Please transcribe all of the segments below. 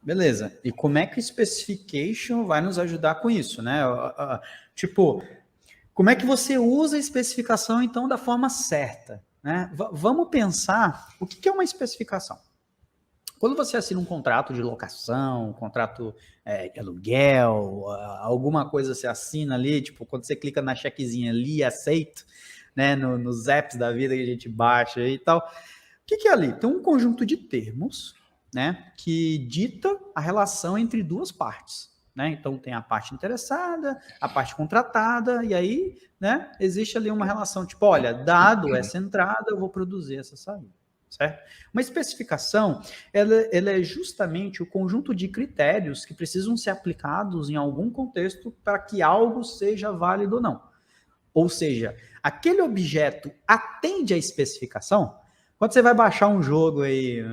Beleza. E como é que o specification vai nos ajudar com isso, né? Tipo, como é que você usa a especificação, então, da forma certa, né? Vamos pensar o que é uma especificação. Quando você assina um contrato de locação, um contrato de aluguel, alguma coisa você assina ali, tipo, quando você clica na chequezinha ali, aceito, né, nos apps da vida que a gente baixa e tal, o que é ali? Tem um conjunto de termos, né, que dita a relação entre duas partes, né? Então tem a parte interessada, a parte contratada, e aí, né, existe ali uma relação, tipo, olha, dado essa entrada, eu vou produzir essa saída, certo? Uma especificação, ela é justamente o conjunto de critérios que precisam ser aplicados em algum contexto para que algo seja válido ou não. Ou seja, aquele objeto atende à especificação. Quando você vai baixar um jogo aí,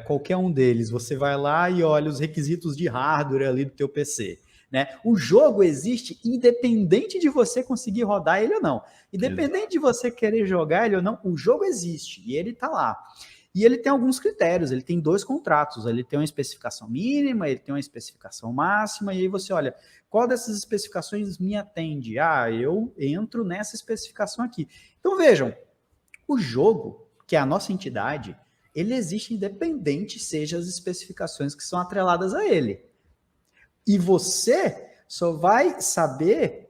qualquer um deles, você vai lá e olha os requisitos de hardware ali do teu PC. Né? O jogo existe independente de você conseguir rodar ele ou não. Independente Exato. de você querer jogar ele ou não, o jogo existe e ele está lá. E ele tem alguns critérios, ele tem 2 contratos, ele tem uma especificação mínima, ele tem uma especificação máxima, e aí você olha, qual dessas especificações me atende? Ah, eu entro nessa especificação aqui. Então vejam, o jogo, que é a nossa entidade, ele existe independente seja as especificações que são atreladas a ele. E você só vai saber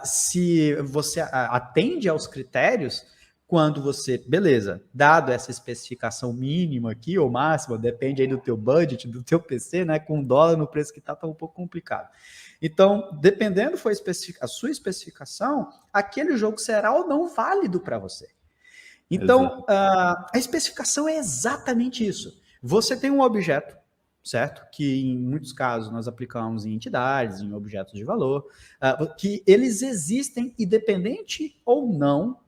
se você atende aos critérios quando você, beleza, dado essa especificação mínima aqui, ou máxima, depende aí do teu budget, do teu PC, né, com $1 no preço que tá um pouco complicado. Então, dependendo for a sua especificação, aquele jogo será ou não válido para você. Então, Exato. a especificação é exatamente isso. Você tem um objeto, certo? Que em muitos casos nós aplicamos em entidades, em objetos de valor, que eles existem independente ou não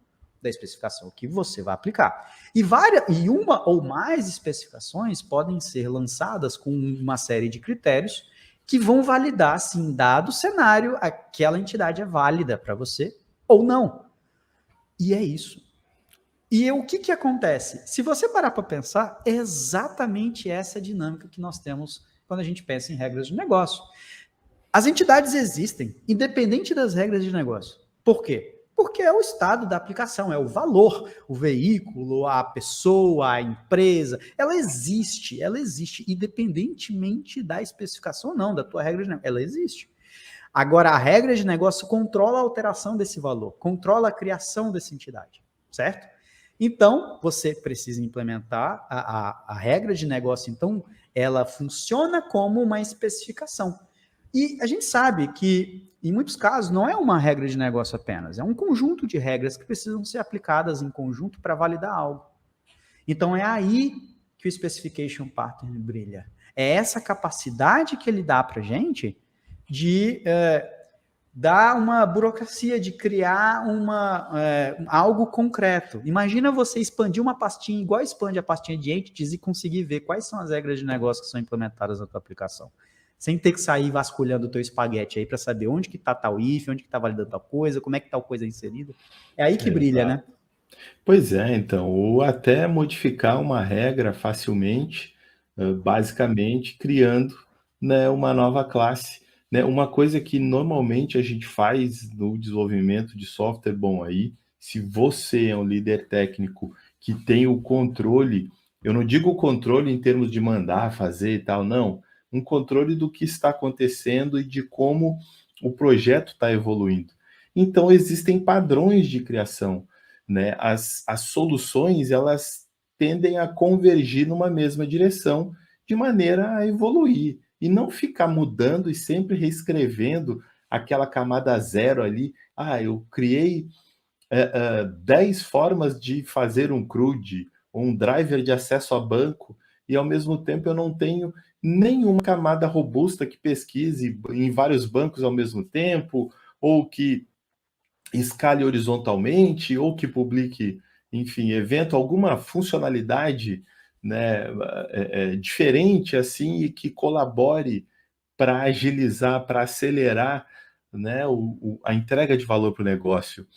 da especificação que você vai aplicar. E uma ou mais especificações podem ser lançadas com uma série de critérios que vão validar se em dado cenário aquela entidade é válida para você ou não. E é isso. E o que acontece? Se você parar para pensar, é exatamente essa dinâmica que nós temos quando a gente pensa em regras de negócio. As entidades existem, independente das regras de negócio. Por quê? Porque é o estado da aplicação, é o valor, o veículo, a pessoa, a empresa, ela existe, independentemente da especificação ou não, da tua regra de negócio, ela existe. Agora, a regra de negócio controla a alteração desse valor, controla a criação dessa entidade, certo? Então, você precisa implementar a regra de negócio, então, ela funciona como uma especificação. E a gente sabe que, em muitos casos, não é uma regra de negócio apenas, é um conjunto de regras que precisam ser aplicadas em conjunto para validar algo. Então, é aí que o Specification Pattern brilha. É essa capacidade que ele dá para a gente de dar uma burocracia, de criar algo concreto. Imagina você expandir uma pastinha, igual expande a pastinha de entities, e conseguir ver quais são as regras de negócio que são implementadas na tua aplicação. Sem ter que sair vasculhando o teu espaguete aí para saber onde que está tal if, onde que está validando tal coisa, como é que tal coisa é inserida. É aí que brilha, Exato. né? Pois é, então, ou até modificar uma regra facilmente, basicamente criando, né, uma nova classe, né? Uma coisa que normalmente a gente faz no desenvolvimento de software, bom, aí, se você é um líder técnico que tem o controle, eu não digo o controle em termos de mandar fazer e tal, não, um controle do que está acontecendo e de como o projeto está evoluindo. Então, existem padrões de criação, né? As soluções, elas tendem a convergir numa mesma direção, de maneira a evoluir, e não ficar mudando e sempre reescrevendo aquela camada zero ali. Ah, eu criei 10 formas de fazer um CRUD, ou um driver de acesso a banco, e ao mesmo tempo eu não tenho nenhuma camada robusta que pesquise em vários bancos ao mesmo tempo, ou que escale horizontalmente, ou que publique, enfim, evento, alguma funcionalidade, né, diferente assim, e que colabore para agilizar, para acelerar, né, a entrega de valor para o negócio.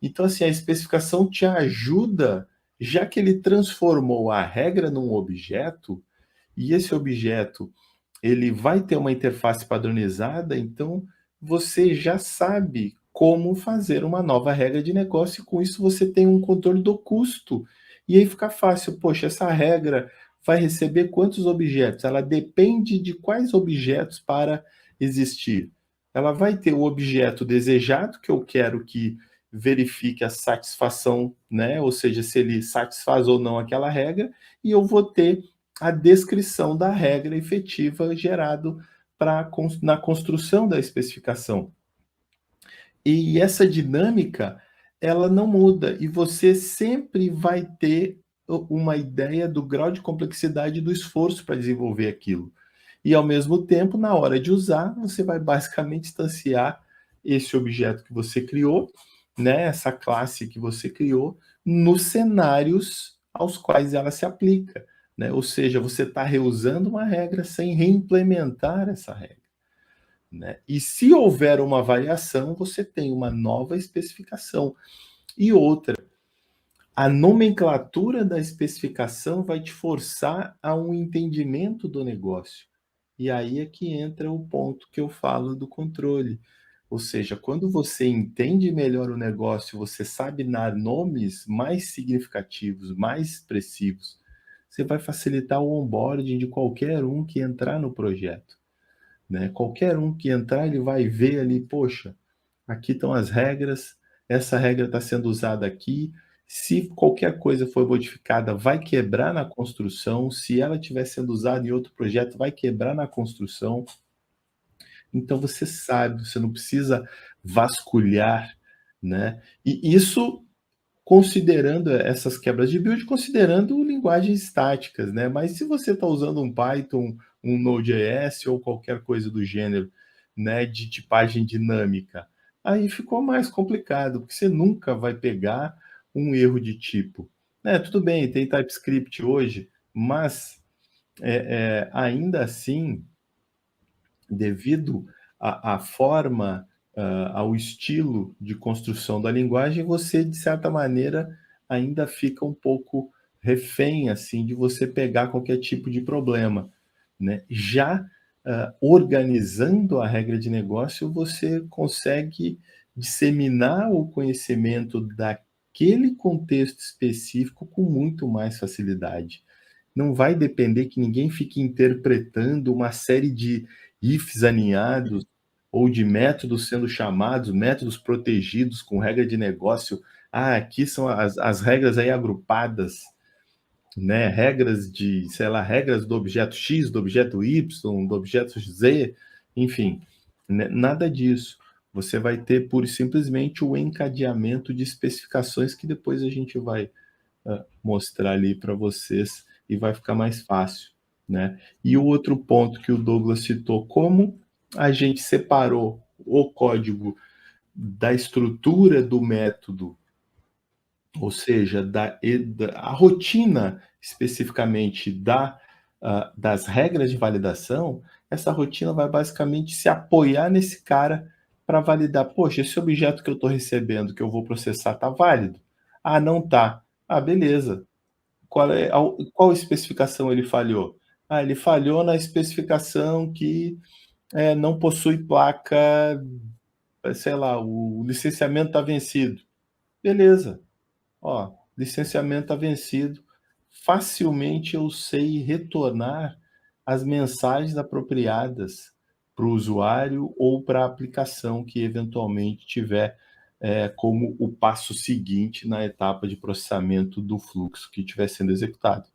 Então, assim, a especificação te ajuda, já que ele transformou a regra num objeto, e esse objeto ele vai ter uma interface padronizada, então você já sabe como fazer uma nova regra de negócio e com isso você tem um controle do custo. E aí fica fácil, poxa, essa regra vai receber quantos objetos? Ela depende de quais objetos para existir. Ela vai ter o objeto desejado, que eu quero que verifique a satisfação, né? Ou seja, se ele satisfaz ou não aquela regra, e eu vou ter a descrição da regra efetiva gerado na construção da especificação. E essa dinâmica, ela não muda, e você sempre vai ter uma ideia do grau de complexidade do esforço para desenvolver aquilo. E ao mesmo tempo, na hora de usar, você vai basicamente instanciar esse objeto que você criou, né, essa classe que você criou, nos cenários aos quais ela se aplica, né? Ou seja, você está reusando uma regra sem reimplementar essa regra, né? E se houver uma variação, você tem uma nova especificação. E outra, a nomenclatura da especificação vai te forçar a um entendimento do negócio. E aí é que entra o ponto que eu falo do controle. Ou seja, quando você entende melhor o negócio, você sabe dar nomes mais significativos, mais expressivos, você vai facilitar o onboarding de qualquer um que entrar no projeto, né? Qualquer um que entrar, ele vai ver ali, poxa, aqui estão as regras, essa regra está sendo usada aqui. Se qualquer coisa for modificada, vai quebrar na construção. Se ela estiver sendo usada em outro projeto, vai quebrar na construção. Então você sabe, você não precisa vasculhar, né? E isso considerando essas quebras de build, considerando linguagens estáticas, né? Mas se você está usando um Python, um Node.js ou qualquer coisa do gênero, né, de tipagem dinâmica, aí ficou mais complicado, porque você nunca vai pegar um erro de tipo. É, tudo bem, tem TypeScript hoje, mas ainda assim, devido à forma, ao estilo de construção da linguagem, você, de certa maneira, ainda fica um pouco refém assim, de você pegar qualquer tipo de problema, né? Já organizando a regra de negócio, você consegue disseminar o conhecimento daquele contexto específico com muito mais facilidade. Não vai depender que ninguém fique interpretando uma série de ifs aninhados ou de métodos sendo chamados, métodos protegidos com regra de negócio. Ah, aqui são as regras aí agrupadas, né? Regras de, sei lá, regras do objeto X, do objeto Y, do objeto Z, enfim, né? Nada disso. Você vai ter pura e simplesmente o encadeamento de especificações que depois a gente vai mostrar ali para vocês e vai ficar mais fácil, né? E o outro ponto que o Douglas citou, como a gente separou o código da estrutura do método, ou seja, a rotina especificamente das regras de validação, essa rotina vai basicamente se apoiar nesse cara para validar, poxa, esse objeto que eu estou recebendo, que eu vou processar, está válido? Ah, não está. Ah, beleza. Qual especificação ele falhou? Ah, ele falhou na especificação que não possui placa, sei lá, o licenciamento está vencido. Beleza. Ó, licenciamento está vencido. Facilmente eu sei retornar as mensagens apropriadas para o usuário ou para a aplicação que eventualmente tiver como o passo seguinte na etapa de processamento do fluxo que estiver sendo executado.